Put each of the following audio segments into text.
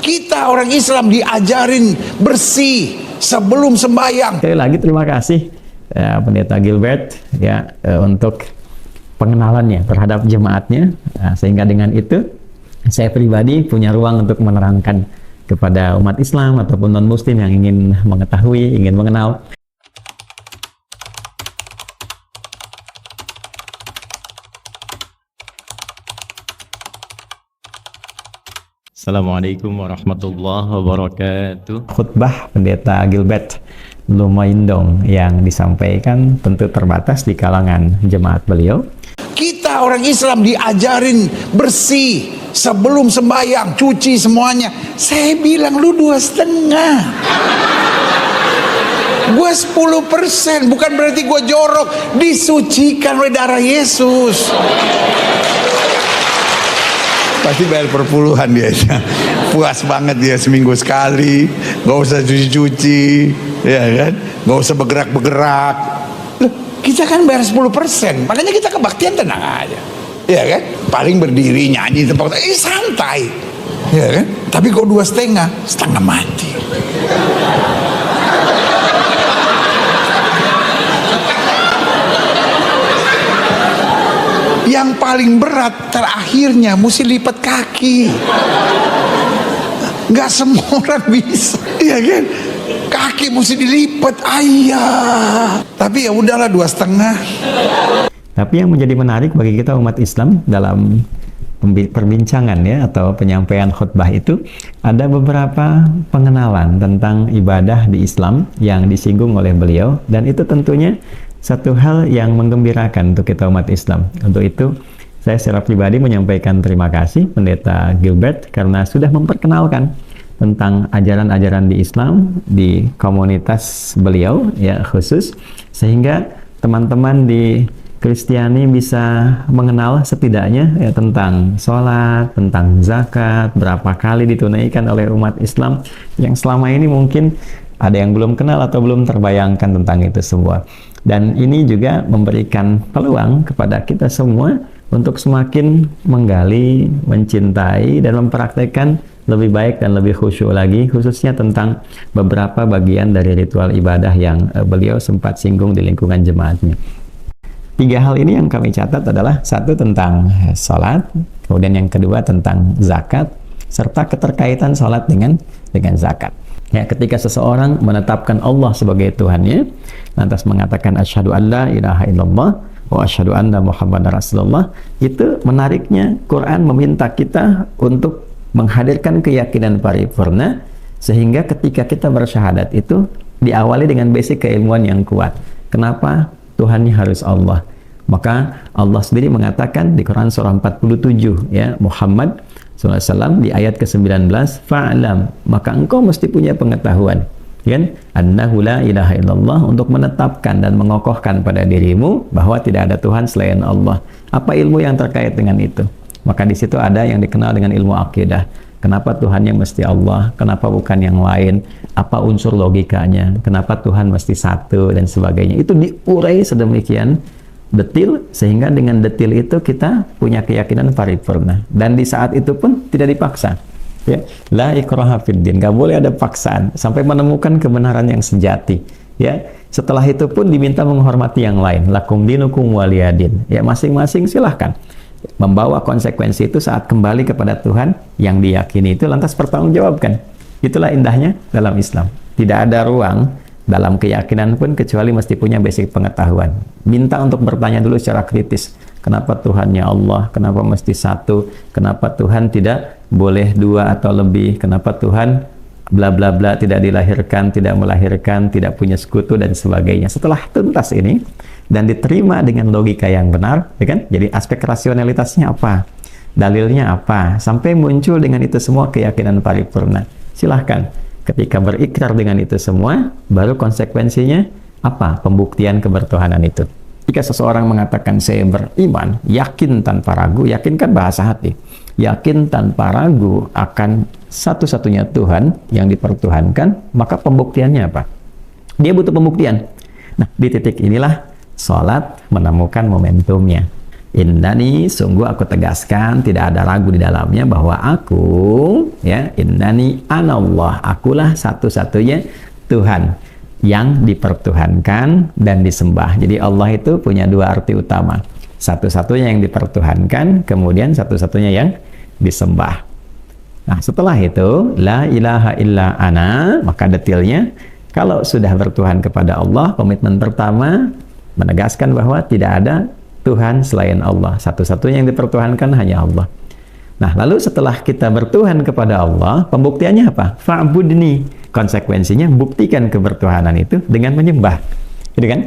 Kita orang Islam diajarin bersih sebelum sembahyang. Sekali lagi terima kasih Pendeta Gilbert ya untuk pengenalannya terhadap jemaatnya. Sehingga dengan itu saya pribadi punya ruang untuk menerangkan kepada umat Islam ataupun non-Muslim yang ingin mengetahui, ingin mengenal. Assalamualaikum warahmatullahi wabarakatuh. Khutbah Pendeta Gilbert Lumaindong yang disampaikan tentu terbatas di kalangan jemaat beliau. Kita orang Islam diajarin bersih sebelum sembahyang, cuci semuanya. Saya bilang lu 2,5. Gua 10%, bukan berarti gua jorok. Disucikan oleh darah Yesus. Pasti bayar perpuluhan dia. Puas banget dia seminggu sekali, gak usah cuci-cuci, ya kan? Gak usah bergerak-bergerak. Kita kan bayar 10%, makanya kita kebaktian tenang aja, ya kan? Paling berdiri nyanyi tempat, santai, ya kan? Tapi kok 2,5, setengah mati. Yang paling berat terakhirnya mesti lipat kaki. Nggak semua orang bisa, iya kan? Kaki mesti dilipat, ayah. Tapi ya udahlah 2,5. Tapi yang menjadi menarik bagi kita umat Islam dalam perbincangan ya atau penyampaian khutbah itu ada beberapa pengenalan tentang ibadah di Islam yang disinggung oleh beliau, dan itu tentunya satu hal yang menggembirakan untuk kita umat Islam. Untuk itu saya secara pribadi menyampaikan terima kasih Pendeta Gilbert karena sudah memperkenalkan tentang ajaran-ajaran di Islam di komunitas beliau ya khusus, sehingga teman-teman di Kristiani bisa mengenal setidaknya ya tentang sholat, tentang zakat, berapa kali ditunaikan oleh umat Islam yang selama ini mungkin ada yang belum kenal atau belum terbayangkan tentang itu semua. Dan ini juga memberikan peluang kepada kita semua untuk semakin menggali, mencintai, dan mempraktekkan lebih baik dan lebih khusyuk lagi, khususnya tentang beberapa bagian dari ritual ibadah yang beliau sempat singgung di lingkungan jemaatnya. 3 hal ini yang kami catat adalah satu tentang sholat, kemudian yang kedua tentang zakat, serta keterkaitan sholat dengan zakat. Ya, ketika seseorang menetapkan Allah sebagai Tuhannya, lantas mengatakan asyhadu an la ilaha illallah wa asyhadu anna muhammadar rasulullah, itu menariknya Quran meminta kita untuk menghadirkan keyakinan paripurna, sehingga ketika kita bersyahadat itu diawali dengan basic keilmuan yang kuat. Kenapa Tuhannya harus Allah? Maka Allah sendiri mengatakan di Quran surah 47 ya, Muhammad SAW di ayat ke-19, fa'lam, maka engkau mesti punya pengetahuan kan, annahu la ilaha illallah, untuk menetapkan dan mengokohkan pada dirimu bahwa tidak ada Tuhan selain Allah. Apa ilmu yang terkait dengan itu? Maka di situ ada yang dikenal dengan ilmu akidah. Kenapa Tuhannya mesti Allah? Kenapa bukan yang lain? Apa unsur logikanya? Kenapa Tuhan mesti satu dan sebagainya? Itu diurai sedemikian detil, sehingga dengan detil itu kita punya keyakinan paripurna, dan di saat itu pun tidak dipaksa ya, la ikraha fid din, gak boleh ada paksaan sampai menemukan kebenaran yang sejati ya. Setelah itu pun diminta menghormati yang lain, lakum dinukum waliyadin ya, masing-masing silahkan membawa konsekuensi itu saat kembali kepada Tuhan yang diyakini itu, lantas pertanggungjawabkan. Itulah indahnya dalam Islam, tidak ada ruang dalam keyakinan pun kecuali mesti punya basic pengetahuan. Minta untuk bertanya dulu secara kritis, kenapa Tuhannya Allah, kenapa mesti satu, kenapa Tuhan tidak boleh 2 atau lebih, kenapa Tuhan bla bla bla tidak dilahirkan, tidak melahirkan, tidak punya sekutu dan sebagainya. Setelah tuntas ini dan diterima dengan logika yang benar, ya kan? Jadi aspek rasionalitasnya apa, dalilnya apa, sampai muncul dengan itu semua keyakinan paripurna. Silahkan. Ketika berikrar dengan itu semua, baru konsekuensinya apa? Pembuktian kebertuhanan itu. Jika seseorang mengatakan saya beriman, yakin tanpa ragu, yakin kan bahasa hati, yakin tanpa ragu akan satu-satunya Tuhan yang dipertuhankan, maka pembuktiannya apa? Dia butuh pembuktian. Nah, di titik inilah sholat menemukan momentumnya. Innani, sungguh aku tegaskan, tidak ada ragu di dalamnya bahwa aku, ya, innani anallah, akulah satu-satunya Tuhan yang dipertuhankan dan disembah. Jadi Allah itu punya dua arti utama. Satu-satunya yang dipertuhankan, kemudian satu-satunya yang disembah. Nah, setelah itu, la ilaha illa ana, maka detailnya, kalau sudah bertuhan kepada Allah, komitmen pertama menegaskan bahwa tidak ada Tuhan selain Allah. Satu-satunya yang dipertuhankan hanya Allah. Nah, lalu setelah kita bertuhan kepada Allah, pembuktiannya apa? Fa'budni. Konsekuensinya, buktikan kebertuhanan itu dengan menyembah. Gitu kan?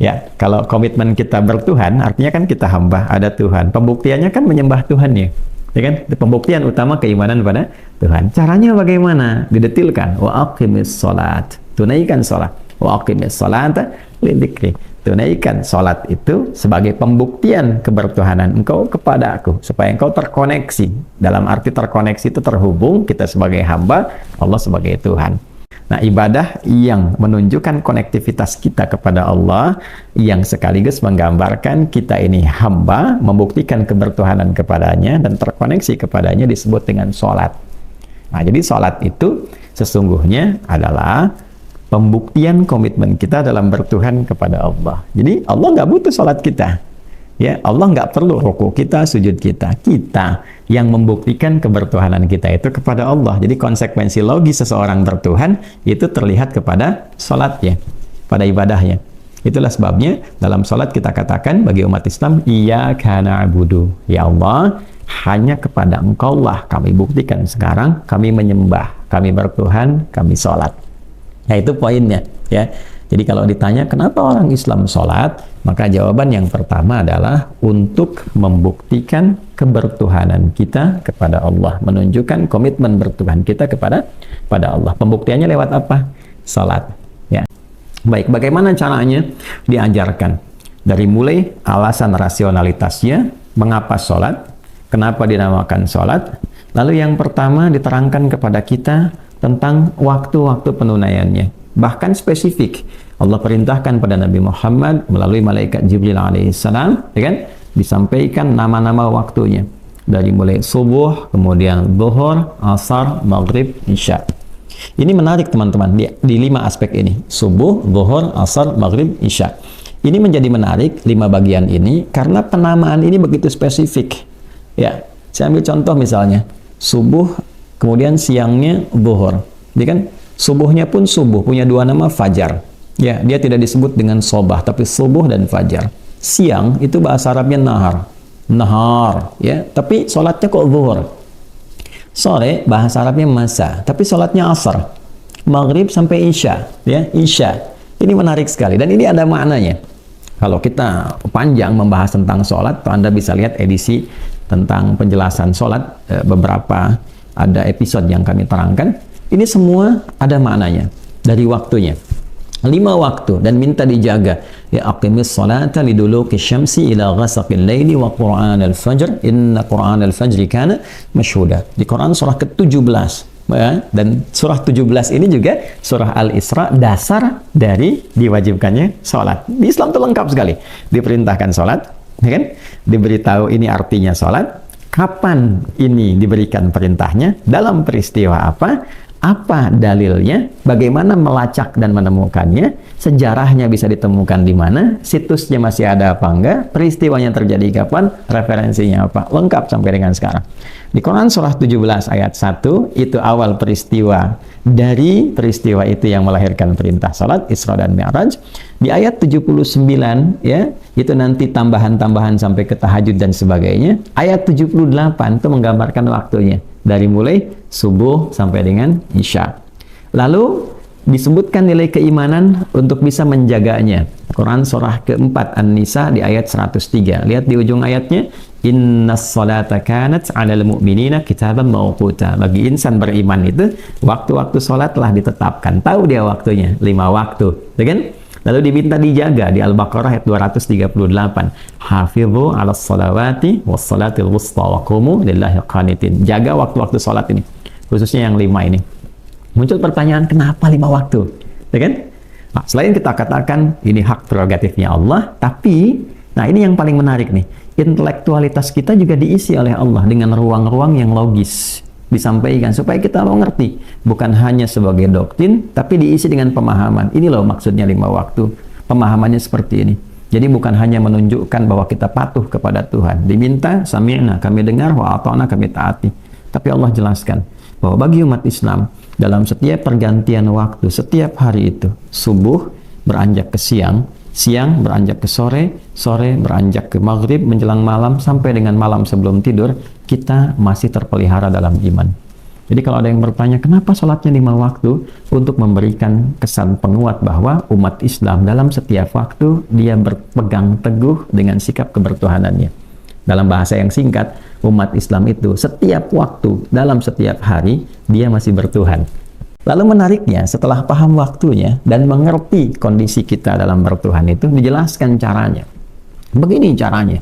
Ya, kalau komitmen kita bertuhan, artinya kan kita hamba, ada Tuhan. Pembuktiannya kan menyembah Tuhan ya. Ya kan? Pembuktian utama keimanan pada Tuhan. Caranya bagaimana? Didetilkan. Wa aqimis sholat. Tunaikan sholat. Wa aqimis sholat lidzikri. Tunaikan sholat itu sebagai pembuktian kebertuhanan engkau kepada aku. Supaya engkau terkoneksi. Dalam arti terkoneksi itu terhubung, kita sebagai hamba, Allah sebagai Tuhan. Nah, ibadah yang menunjukkan konektivitas kita kepada Allah, yang sekaligus menggambarkan kita ini hamba, membuktikan kebertuhanan kepadanya dan terkoneksi kepadanya, disebut dengan sholat. Nah, jadi sholat itu sesungguhnya adalah pembuktian komitmen kita dalam bertuhan kepada Allah. Jadi Allah nggak butuh sholat kita. Ya, Allah nggak perlu ruku kita, sujud kita. Kita yang membuktikan kebertuhanan kita itu kepada Allah. Jadi konsekuensi logis seseorang bertuhan itu terlihat kepada sholatnya, pada ibadahnya. Itulah sebabnya dalam sholat kita katakan bagi umat Islam, iyyaka na'budu. Ya Allah, hanya kepada Engkau lah kami buktikan sekarang, kami menyembah, kami bertuhan, kami sholat. Nah, itu poinnya, ya. Jadi kalau ditanya kenapa orang Islam sholat, maka jawaban yang pertama adalah untuk membuktikan kebertuhanan kita kepada Allah, menunjukkan komitmen bertuhan kita kepada Allah. Pembuktiannya lewat apa? Sholat. Ya. Baik, bagaimana caranya? Diajarkan dari mulai alasan rasionalitasnya, mengapa sholat, kenapa dinamakan sholat. Lalu yang pertama diterangkan kepada kita tentang waktu-waktu penunaiannya. Bahkan spesifik, Allah perintahkan pada Nabi Muhammad melalui malaikat Jibril alaihissalam, ya kan, disampaikan nama-nama waktunya dari mulai subuh, kemudian zuhur, asar, maghrib, isya. Ini menarik teman-teman di 5 aspek ini: subuh, zuhur, asar, maghrib, isya. Ini menjadi menarik 5 bagian ini karena penamaan ini begitu spesifik. Ya, saya ambil contoh misalnya subuh, kemudian siangnya zuhur, ya kan? Subuhnya pun subuh, punya 2 nama, fajar. Ya, dia tidak disebut dengan sobah, tapi subuh dan fajar. Siang itu bahasa Arabnya nahar. Nahar, ya, tapi sholatnya kok zuhur. Sore bahasa Arabnya masa, tapi sholatnya asar. Maghrib sampai isya, ya, isya. Ini menarik sekali dan ini ada maknanya. Kalau kita panjang membahas tentang sholat, Anda bisa lihat edisi tentang penjelasan sholat, beberapa ada episode yang kami terangkan. Ini semua ada maknanya dari waktunya. 5 waktu dan minta dijaga. Ya, aqimis sholata liduluki syamsi ila ghasaqil laili wa qur'an al-fajr inna qur'an al-fajri kana mashhuda. Di Quran surah ke-17, ya, dan surah 17 ini juga surah Al-Isra, dasar dari diwajibkannya sholat. Di Islam itu lengkap sekali. Diperintahkan sholat, ya kan? Diberitahu ini artinya sholat, kapan ini diberikan perintahnya, dalam peristiwa apa dalilnya, bagaimana melacak dan menemukannya, sejarahnya bisa ditemukan di mana, situsnya masih ada apa enggak, peristiwanya terjadi kapan, referensinya apa, lengkap sampai dengan sekarang. Di Quran surah 17 ayat 1, itu awal peristiwa dari peristiwa itu yang melahirkan perintah salat, Isra dan Mi'raj. Di ayat 79, ya, itu nanti tambahan-tambahan sampai ke tahajud dan sebagainya. Ayat 78 itu menggambarkan waktunya. Dari mulai subuh sampai dengan isya. Lalu disebutkan nilai keimanan untuk bisa menjaganya. Quran surah keempat An-Nisa di ayat 103. Lihat di ujung ayatnya, innas salata kanat 'alal mu'minina kitaban mawquta. Bagi insan beriman itu waktu-waktu salat telah ditetapkan. Tahu dia waktunya, 5 waktu, ya kan? Lalu diminta dijaga di Al-Baqarah ayat 238. Hafidhu 'alas salawati was salatil wusta wa qumu lillahi qanitin. Jaga waktu-waktu salat ini, khususnya yang 5 ini. Muncul pertanyaan, kenapa 5 waktu? Ya kan? Nah, selain kita katakan ini hak prerogatifnya Allah, tapi nah ini yang paling menarik nih. intelektualitas kita juga diisi oleh Allah dengan ruang-ruang yang logis disampaikan supaya kita mau ngerti, bukan hanya sebagai doktrin tapi diisi dengan pemahaman. Ini loh maksudnya 5 waktu, pemahamannya seperti ini. Jadi bukan hanya menunjukkan bahwa kita patuh kepada Tuhan, diminta sami'na, kami dengar, wa ata'na, kami taati, tapi Allah jelaskan bahwa bagi umat Islam dalam setiap pergantian waktu, setiap hari itu, subuh beranjak ke siang, siang beranjak ke sore, sore beranjak ke maghrib, menjelang malam sampai dengan malam sebelum tidur, kita masih terpelihara dalam iman. Jadi kalau ada yang bertanya, kenapa sholatnya 5 waktu? Untuk memberikan kesan penguat bahwa umat Islam dalam setiap waktu, dia berpegang teguh dengan sikap kebertuhanannya. Dalam bahasa yang singkat, umat Islam itu setiap waktu, dalam setiap hari, dia masih bertuhan. Lalu menariknya, setelah paham waktunya dan mengerti kondisi kita dalam bertuhan itu, dijelaskan caranya. Begini caranya.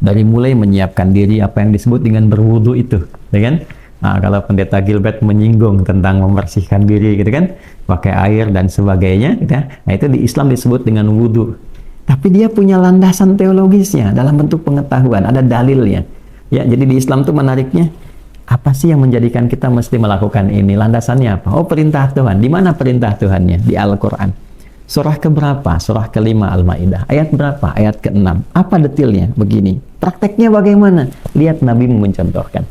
Dari mulai menyiapkan diri, apa yang disebut dengan berwudu itu, ya kan? Nah, kalau pendeta Gilbert menyinggung tentang membersihkan diri, gitu kan, pakai air dan sebagainya, gitu ya. Nah, itu di Islam disebut dengan wudu. Tapi dia punya landasan teologisnya dalam bentuk pengetahuan, ada dalilnya. Ya, jadi di Islam tuh menariknya, apa sih yang menjadikan kita mesti melakukan ini? Landasannya apa? Oh, perintah Tuhan. Di mana perintah Tuhannya? Di Al-Quran. Surah keberapa? Surah ke-5 Al-Maidah. Ayat berapa? Ayat ke-6. Apa detailnya? Begini. Prakteknya bagaimana? Lihat Nabi mencontohkan.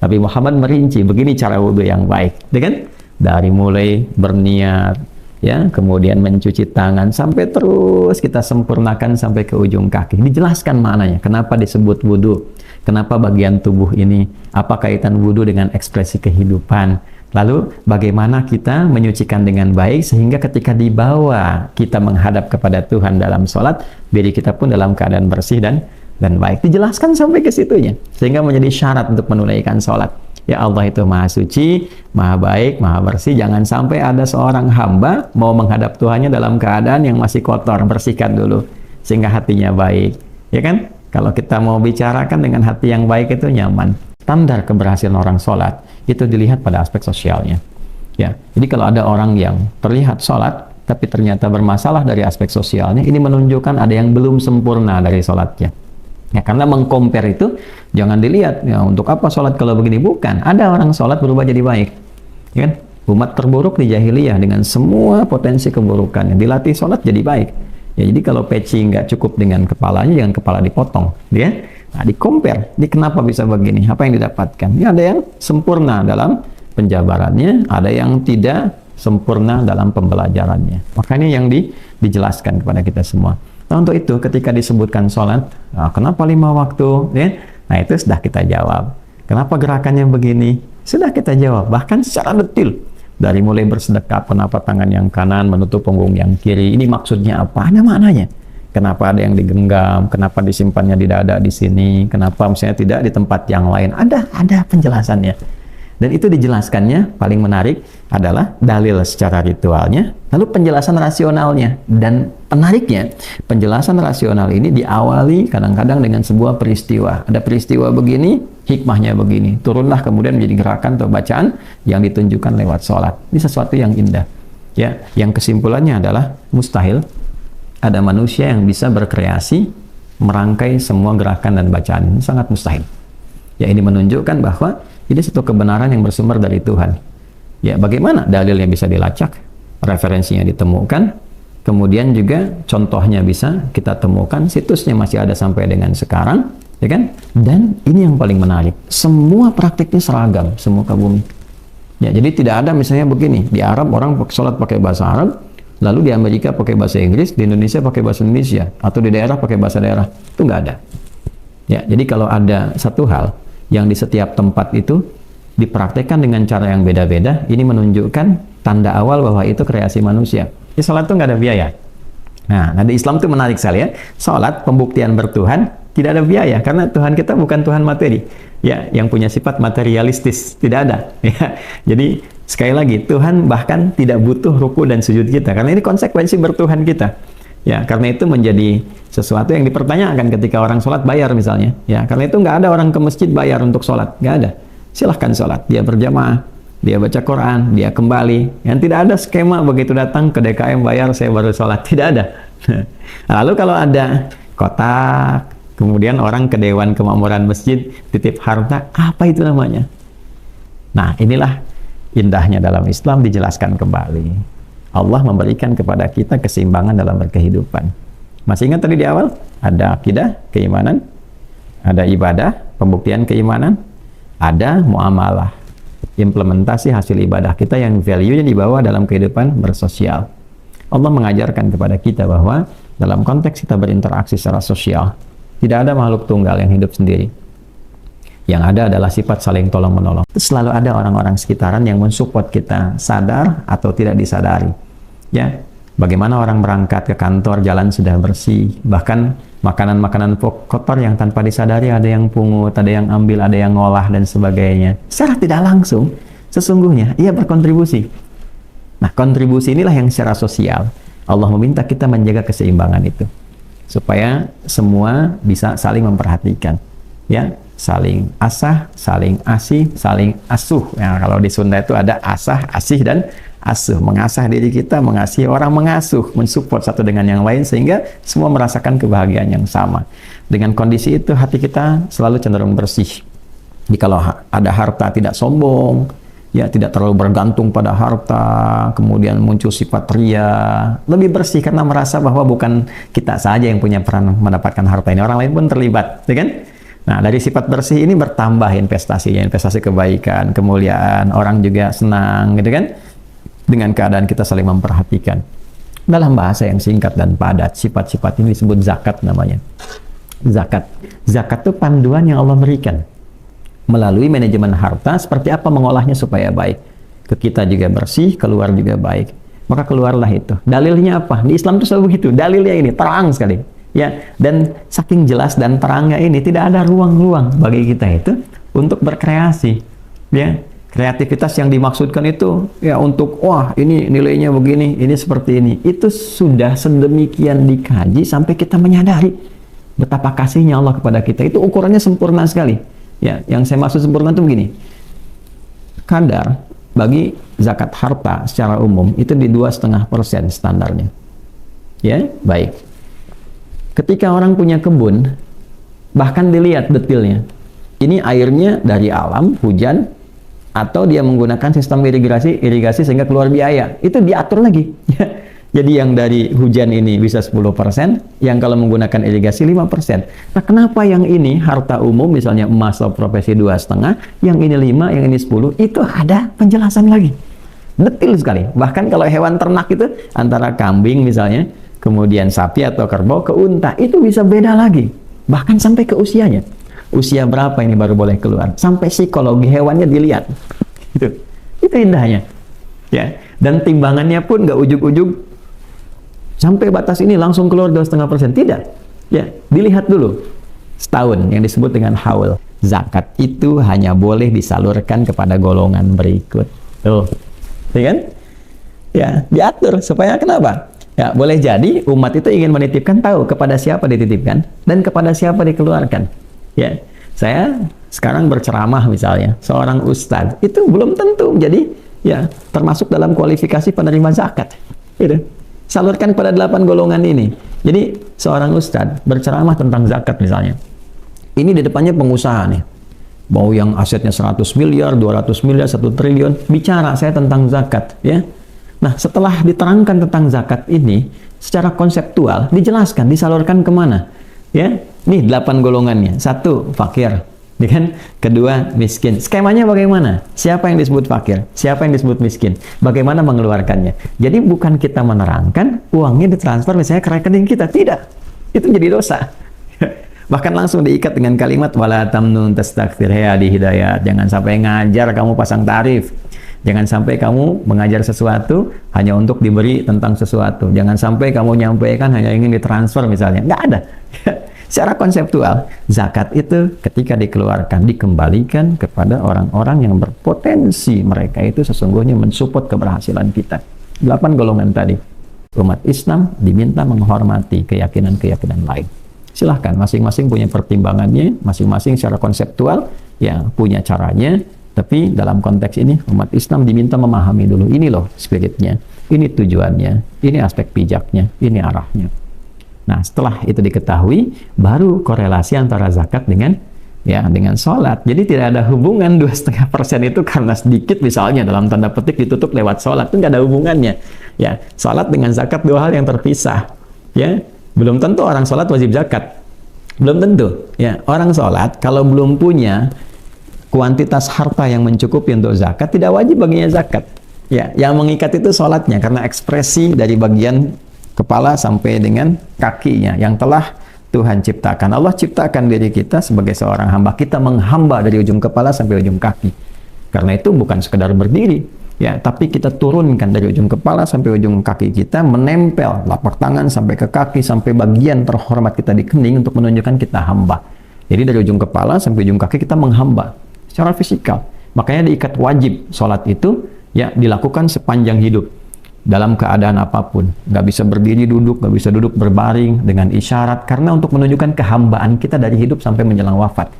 Nabi Muhammad merinci, begini cara wudhu yang baik. Kan? Dari mulai berniat, ya, kemudian mencuci tangan, sampai terus kita sempurnakan sampai ke ujung kaki. Dijelaskan maknanya. Kenapa disebut wudhu? Kenapa bagian tubuh ini? Apa kaitan wudhu dengan ekspresi kehidupan? Lalu bagaimana kita menyucikan dengan baik sehingga ketika dibawa kita menghadap kepada Tuhan dalam sholat, diri kita pun dalam keadaan bersih dan baik. Dijelaskan sampai ke situnya sehingga menjadi syarat untuk menunaikan sholat. Ya, Allah itu maha suci, maha baik, maha bersih. Jangan sampai ada seorang hamba mau menghadap Tuhannya dalam keadaan yang masih kotor. Bersihkan dulu sehingga hatinya baik, ya kan? Kalau kita mau bicarakan dengan hati yang baik itu nyaman. Standar keberhasilan orang sholat itu dilihat pada aspek sosialnya. Ya, jadi kalau ada orang yang terlihat sholat tapi ternyata bermasalah dari aspek sosialnya, ini menunjukkan ada yang belum sempurna dari sholatnya. Ya, karena mengcompare itu jangan dilihat, ya, untuk apa sholat kalau begini? Bukan. Ada orang sholat berubah jadi baik. Ya kan? Umat terburuk di jahiliyah dengan semua potensi keburukannya, dilatih sholat jadi baik. Ya, jadi kalau peci nggak cukup dengan kepalanya, jangan kepala dipotong, ya. Nah, di-compare, ini kenapa bisa begini? Apa yang didapatkan? Ini ada yang sempurna dalam penjabarannya, ada yang tidak sempurna dalam pembelajarannya. Makanya yang dijelaskan kepada kita semua. Nah, untuk itu ketika disebutkan sholat, nah, kenapa 5 waktu? Ya? Nah, itu sudah kita jawab. Kenapa gerakannya begini? Sudah kita jawab, bahkan secara detil. Dari mulai bersedekap, kenapa tangan yang kanan menutup punggung yang kiri? Ini maksudnya apa? Ada maknanya. Kenapa ada yang digenggam? Kenapa disimpannya di dada di sini? Kenapa misalnya tidak di tempat yang lain? Ada penjelasannya. Dan itu dijelaskannya, paling menarik adalah dalil secara ritualnya, lalu penjelasan rasionalnya. Dan penariknya, penjelasan rasional ini diawali kadang-kadang dengan sebuah peristiwa. Ada peristiwa begini, hikmahnya begini. Turunlah kemudian menjadi gerakan atau bacaan yang ditunjukkan lewat sholat. Ini sesuatu yang indah. Ya, yang kesimpulannya adalah mustahil ada manusia yang bisa berkreasi merangkai semua gerakan dan bacaan. Ini sangat mustahil. Ya, ini menunjukkan bahwa ini satu kebenaran yang bersumber dari Tuhan. Ya, bagaimana dalilnya bisa dilacak, referensinya ditemukan, kemudian juga contohnya bisa kita temukan, situsnya masih ada sampai dengan sekarang, ya kan? Dan ini yang paling menarik, semua praktiknya seragam, semua ke bumi. Ya, jadi tidak ada misalnya begini, di Arab orang sholat pakai bahasa Arab, lalu di Amerika pakai bahasa Inggris, di Indonesia pakai bahasa Indonesia, atau di daerah pakai bahasa daerah. Itu nggak ada. Ya, jadi kalau ada satu hal yang di setiap tempat itu dipraktekkan dengan cara yang beda-beda, ini menunjukkan tanda awal bahwa itu kreasi manusia. Di sholat itu nggak ada biaya. Nah, di Islam itu menarik sekali ya. Sholat, pembuktian bertuhan, tidak ada biaya, karena Tuhan kita bukan Tuhan materi. Ya, yang punya sifat materialistis, tidak ada. Ya, jadi sekali lagi, Tuhan bahkan tidak butuh ruku dan sujud kita, karena ini konsekuensi bertuhan kita. Ya, karena itu menjadi sesuatu yang dipertanyakan ketika orang sholat bayar misalnya. Ya, karena itu nggak ada orang ke masjid bayar untuk sholat, nggak ada. Silahkan sholat, dia berjamaah, dia baca Quran, dia kembali. Yang tidak ada skema begitu datang ke DKM bayar saya baru sholat, tidak ada. Lalu kalau ada kotak, Kemudian orang ke Dewan Kemakmuran Masjid titip harta, apa itu namanya? Nah, inilah indahnya dalam Islam dijelaskan kembali. Allah memberikan kepada kita keseimbangan dalam berkehidupan. Masih ingat tadi di awal? Ada akidah, keimanan, ada ibadah, pembuktian keimanan, ada muamalah, implementasi hasil ibadah kita yang value-nya dibawa dalam kehidupan bersosial. Allah mengajarkan kepada kita bahwa dalam konteks kita berinteraksi secara sosial, tidak ada makhluk tunggal yang hidup sendiri. Yang ada adalah sifat saling tolong-menolong. Selalu ada orang-orang sekitaran yang mensupport kita, sadar atau tidak disadari. Ya, bagaimana orang berangkat ke kantor, jalan sudah bersih, bahkan makanan-makanan kotor yang tanpa disadari ada yang pungut, ada yang ambil, ada yang ngolah dan sebagainya. Secara tidak langsung, sesungguhnya ia berkontribusi. Nah, kontribusi inilah yang secara sosial Allah meminta kita menjaga keseimbangan itu, supaya semua bisa saling memperhatikan, ya, saling asah, saling asih, saling asuh. Ya, kalau di Sunda itu ada asah, asih, dan asuh. Mengasah diri kita, mengasihi orang, mengasuh, mensupport satu dengan yang lain sehingga semua merasakan kebahagiaan yang sama. Dengan kondisi itu hati kita selalu cenderung bersih. Jadi kalau ada harta, tidak sombong, ya, tidak terlalu bergantung pada harta, kemudian muncul sifat ria, lebih bersih karena merasa bahwa bukan kita saja yang punya peran mendapatkan harta ini, orang lain pun terlibat, ya kan? Nah, dari sifat bersih ini bertambah investasinya, investasi kebaikan, kemuliaan, orang juga senang, gitu kan? Dengan keadaan kita saling memperhatikan. Dalam bahasa yang singkat dan padat, sifat-sifat ini disebut zakat namanya. Zakat. Zakat itu panduan yang Allah berikan. Melalui manajemen harta, seperti apa mengolahnya supaya baik. Ke kita juga bersih, keluar juga baik. Maka keluarlah itu. Dalilnya apa? Di Islam itu selalu begitu. Dalilnya ini, terang sekali. Ya, dan saking jelas dan terangnya ini, tidak ada ruang-ruang bagi kita itu untuk berkreasi. Ya, kreativitas yang dimaksudkan itu ya untuk wah ini nilainya begini, ini seperti ini. Itu sudah sedemikian dikaji sampai kita menyadari betapa kasihnya Allah kepada kita. Itu ukurannya sempurna sekali. Ya, yang saya maksud sempurna itu begini. Kadar bagi zakat harta secara umum itu di 2,5% standarnya. Ya, baik. Ketika orang punya kebun, bahkan dilihat detailnya. Ini airnya dari alam, hujan, atau dia menggunakan sistem irigasi sehingga keluar biaya. Itu diatur lagi. Jadi yang dari hujan ini bisa 10%, yang kalau menggunakan irigasi 5%. Nah, kenapa yang ini harta umum, misalnya emas atau profesi 2,5, yang ini 5, yang ini 10, itu ada penjelasan lagi. Detail sekali. Bahkan kalau hewan ternak itu, antara kambing misalnya, kemudian sapi atau kerbau ke unta, itu bisa beda lagi. Bahkan sampai ke usianya. Usia berapa ini baru boleh keluar. Sampai psikologi hewannya dilihat. Itu indahnya. Ya. Dan timbangannya pun nggak ujug-ujug sampai batas ini langsung keluar 2,5%. Tidak. Ya, dilihat dulu. Setahun yang disebut dengan haul. Zakat itu hanya boleh disalurkan kepada golongan berikut. Tuh. Ya kan? Ya, diatur supaya kenapa? Ya, boleh jadi umat itu ingin menitipkan, tahu kepada siapa dititipkan dan kepada siapa dikeluarkan. Ya, saya sekarang berceramah misalnya, seorang ustadz itu belum tentu jadi ya termasuk dalam kualifikasi penerima zakat. Gitu. Salurkan kepada 8 golongan ini. Jadi seorang ustadz berceramah tentang zakat misalnya. Ini di depannya pengusaha nih. Mau yang asetnya 100 miliar, 200 miliar, 1 triliun, bicara saya tentang zakat, ya. Nah, setelah diterangkan tentang zakat ini, secara konseptual, dijelaskan, disalurkan kemana? Ya, nih 8 golongannya. 1, fakir. Kan? Kedua, miskin. Skemanya bagaimana? Siapa yang disebut fakir? Siapa yang disebut miskin? Bagaimana mengeluarkannya? Jadi bukan kita menerangkan, uangnya ditransfer misalnya ke rekening kita. Tidak. Itu jadi dosa. Bahkan langsung diikat dengan kalimat, wala tamnun tastakthir di hidayat. Jangan sampai ngajar kamu pasang tarif. Jangan sampai kamu mengajar sesuatu hanya untuk diberi tentang sesuatu. Jangan sampai kamu nyampaikan hanya ingin ditransfer misalnya. Nggak ada. Secara konseptual, zakat itu ketika dikeluarkan, dikembalikan kepada orang-orang yang berpotensi. Mereka itu sesungguhnya mensupport keberhasilan kita. 8 golongan tadi. Umat Islam diminta menghormati keyakinan-keyakinan lain. Silahkan, masing-masing punya pertimbangannya, masing-masing secara konseptual, ya punya caranya. Tapi dalam konteks ini, umat Islam diminta memahami dulu, ini loh spiritnya, ini tujuannya, ini aspek bijaknya, ini arahnya. Nah, setelah itu diketahui, baru korelasi antara zakat dengan sholat. Jadi tidak ada hubungan 2,5% itu karena sedikit misalnya dalam tanda petik ditutup lewat sholat, itu nggak ada hubungannya. Ya, sholat dengan zakat dua hal yang terpisah. Ya, belum tentu orang sholat wajib zakat. Belum tentu. Ya, orang sholat kalau belum punya kuantitas harta yang mencukupi untuk zakat, tidak wajib baginya zakat. Ya, yang mengikat itu sholatnya karena ekspresi dari bagian kepala sampai dengan kakinya yang telah Tuhan ciptakan. Allah ciptakan diri kita sebagai seorang hamba. Kita menghamba dari ujung kepala sampai ujung kaki. Karena itu bukan sekedar berdiri, ya, tapi kita turunkan dari ujung kepala sampai ujung kaki kita, menempel telapak tangan sampai ke kaki, sampai bagian terhormat kita di kening untuk menunjukkan kita hamba. Jadi dari ujung kepala sampai ujung kaki kita menghamba secara fisikal. Makanya diikat wajib sholat itu ya dilakukan sepanjang hidup. Dalam keadaan apapun, nggak bisa berdiri duduk, nggak bisa duduk berbaring dengan isyarat, karena untuk menunjukkan kehambaan kita dari hidup sampai menjelang wafat.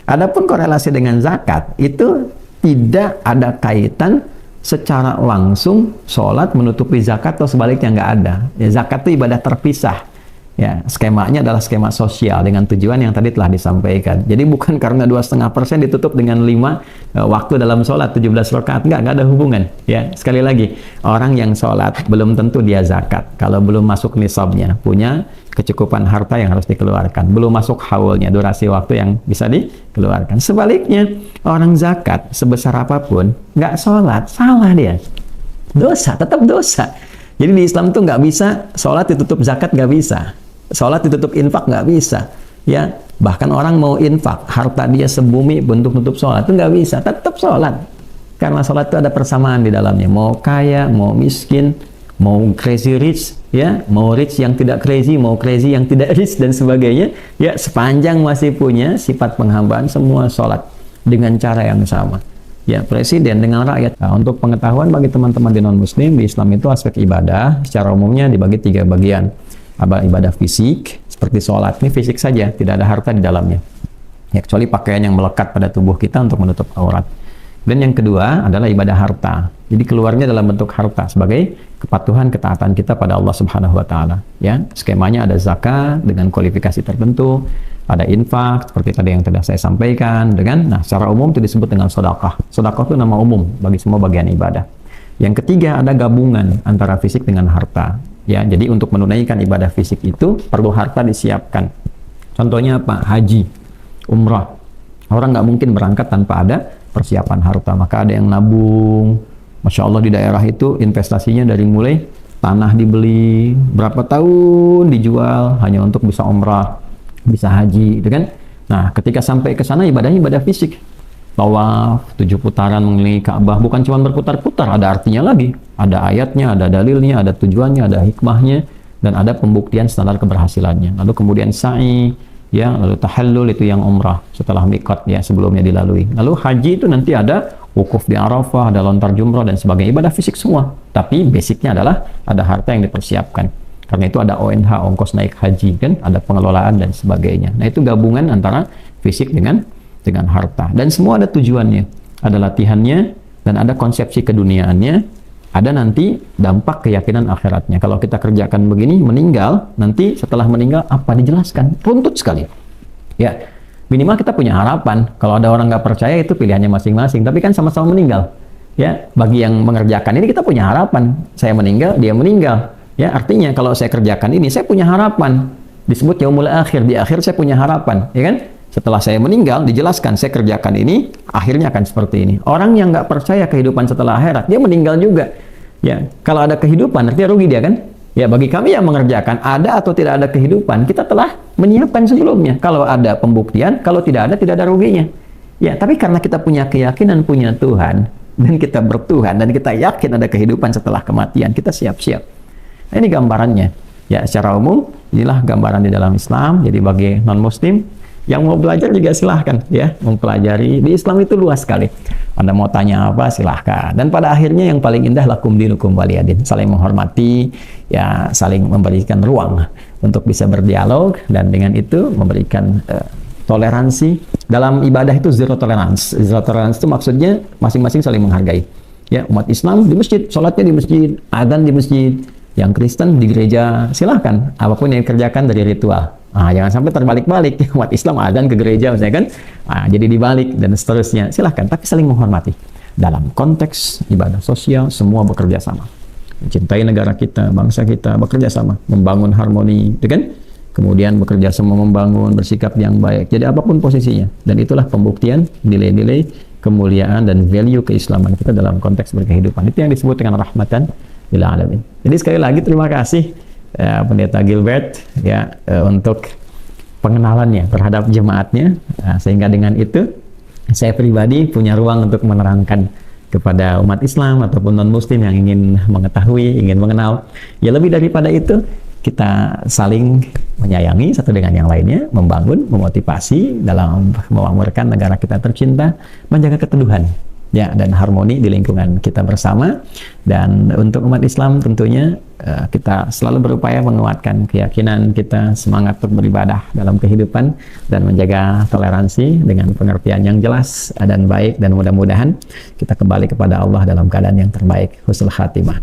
Adapun korelasi dengan zakat itu tidak ada kaitan secara langsung sholat menutupi zakat atau sebaliknya, nggak ada. Ya, zakat itu ibadah terpisah. Ya, skemanya adalah skema sosial dengan tujuan yang tadi telah disampaikan. Jadi bukan karena 2,5% ditutup dengan 5 waktu dalam sholat 17 rakaat, nggak ada hubungan. Ya, sekali lagi, orang yang sholat belum tentu dia zakat kalau belum masuk nisabnya, punya kecukupan harta yang harus dikeluarkan, belum masuk haulnya, durasi waktu yang bisa dikeluarkan. Sebaliknya, orang zakat sebesar apapun nggak sholat, salah dia, dosa, tetap dosa. Jadi di Islam tuh nggak bisa sholat ditutup zakat, nggak bisa. Sholat ditutup infak nggak bisa, ya. Bahkan orang mau infak, harta dia sebumi untuk tutup sholat itu nggak bisa, tetap sholat. Karena sholat itu ada persamaan di dalamnya. Mau kaya, mau miskin, mau crazy rich, ya, mau rich yang tidak crazy, mau crazy yang tidak rich dan sebagainya. Ya, sepanjang masih punya sifat penghambaan, semua sholat dengan cara yang sama. Ya, presiden dengan rakyat. Nah, untuk pengetahuan bagi teman-teman di non-muslim, di Islam itu aspek ibadah secara umumnya dibagi 3 bagian. Ada ibadah fisik, seperti sholat, ini fisik saja, tidak ada harta di dalamnya. Ya, kecuali pakaian yang melekat pada tubuh kita untuk menutup aurat. Dan yang kedua adalah ibadah harta. Jadi keluarnya dalam bentuk harta sebagai kepatuhan, ketaatan kita pada Allah Subhanahu wa taala. Ya, skemanya ada zakat dengan kualifikasi tertentu, ada infak seperti tadi yang telah saya sampaikan, nah secara umum itu disebut dengan sedekah. Sedekah itu nama umum bagi semua bagian ibadah. Yang ketiga ada gabungan antara fisik dengan harta. Ya, jadi untuk menunaikan ibadah fisik itu perlu harta disiapkan. Contohnya apa? Haji, umrah. Orang nggak mungkin berangkat tanpa ada persiapan harta. Maka ada yang nabung. Masya Allah di daerah itu investasinya dari mulai tanah dibeli, berapa tahun dijual hanya untuk bisa umrah, bisa haji, gitu kan? Nah, ketika sampai ke sana ibadahnya ibadah fisik. Tawaf 7 putaran mengelilingi Ka'bah, bukan cuma berputar-putar, ada artinya lagi, ada ayatnya, ada dalilnya, ada tujuannya, ada hikmahnya, dan ada pembuktian standar keberhasilannya. Lalu kemudian sa'i, ya, lalu tahallul itu yang umrah setelah miqat ya sebelumnya dilalui. Lalu haji itu nanti ada wukuf di Arafah, ada lontar jumrah dan sebagainya, ibadah fisik semua. Tapi basicnya adalah ada harta yang dipersiapkan. Karena itu ada ONH, ongkos naik haji, kan, ada pengelolaan dan sebagainya. Nah, itu gabungan antara fisik dengan harta, dan semua ada tujuannya, ada latihannya, dan ada konsepsi keduniaannya, ada nanti dampak keyakinan akhiratnya. Kalau kita kerjakan begini, meninggal, nanti setelah meninggal apa dijelaskan, runtut sekali. Ya, minimal kita punya harapan. Kalau ada orang nggak percaya itu pilihannya masing-masing, tapi kan sama-sama meninggal. Ya, bagi yang mengerjakan ini kita punya harapan. Saya meninggal, dia meninggal. Ya, artinya kalau saya kerjakan ini, saya punya harapan. Disebut yaumul akhir, di akhir saya punya harapan, ya kan? Setelah saya meninggal, dijelaskan saya kerjakan ini, akhirnya akan seperti ini. Orang yang nggak percaya kehidupan setelah akhirat, dia meninggal juga. Ya, kalau ada kehidupan, artinya rugi dia kan? Ya, bagi kami yang mengerjakan, ada atau tidak ada kehidupan, kita telah menyiapkan sebelumnya. Kalau ada pembuktian, kalau tidak ada ruginya. Ya, tapi karena kita punya keyakinan, punya Tuhan, dan kita bertuhan, dan kita yakin ada kehidupan setelah kematian, kita siap-siap. Nah, ini gambarannya. Ya, secara umum, inilah gambaran di dalam Islam. Jadi bagi non-muslim, yang mau belajar juga silahkan ya, mempelajari. Di Islam itu luas sekali. Anda mau tanya apa silahkan. Dan pada akhirnya yang paling indah lakum dinukum waliyadin. Saling menghormati, ya, saling memberikan ruang untuk bisa berdialog, dan dengan itu memberikan toleransi. Dalam ibadah itu zero tolerance. Zero tolerance itu maksudnya masing-masing saling menghargai. Ya, umat Islam di masjid, sholatnya di masjid, adzan di masjid, Yang Kristen di gereja silahkan, apapun yang dikerjakan dari ritual. Jangan sampai terbalik-balik, umat Islam adzan ke gereja misalnya kan, jadi dibalik dan seterusnya. Silahkan, tapi saling menghormati. Dalam konteks ibadah sosial, semua bekerja sama. Mencintai negara kita, bangsa kita, bekerja sama, membangun harmoni, gitu kan? Kemudian bekerja sama membangun, bersikap yang baik. Jadi apapun posisinya. Dan itulah pembuktian nilai-nilai kemuliaan dan value keislaman kita dalam konteks berkehidupan. Itu yang disebut dengan rahmatan lil alamin. Jadi sekali lagi terima kasih Pendeta Gilbert ya untuk pengenalannya terhadap jemaatnya, sehingga dengan itu saya pribadi punya ruang untuk menerangkan kepada umat Islam ataupun non-Muslim yang ingin mengetahui, ingin mengenal. Ya lebih daripada itu, kita saling menyayangi satu dengan yang lainnya, membangun, memotivasi dalam memakmurkan negara kita tercinta, menjaga keteduhan ya dan harmoni di lingkungan kita bersama. Dan untuk umat Islam tentunya kita selalu berupaya menguatkan keyakinan kita, semangat untuk beribadah dalam kehidupan dan menjaga toleransi dengan pengertian yang jelas dan baik, dan mudah-mudahan kita kembali kepada Allah dalam keadaan yang terbaik, husnul khatimah.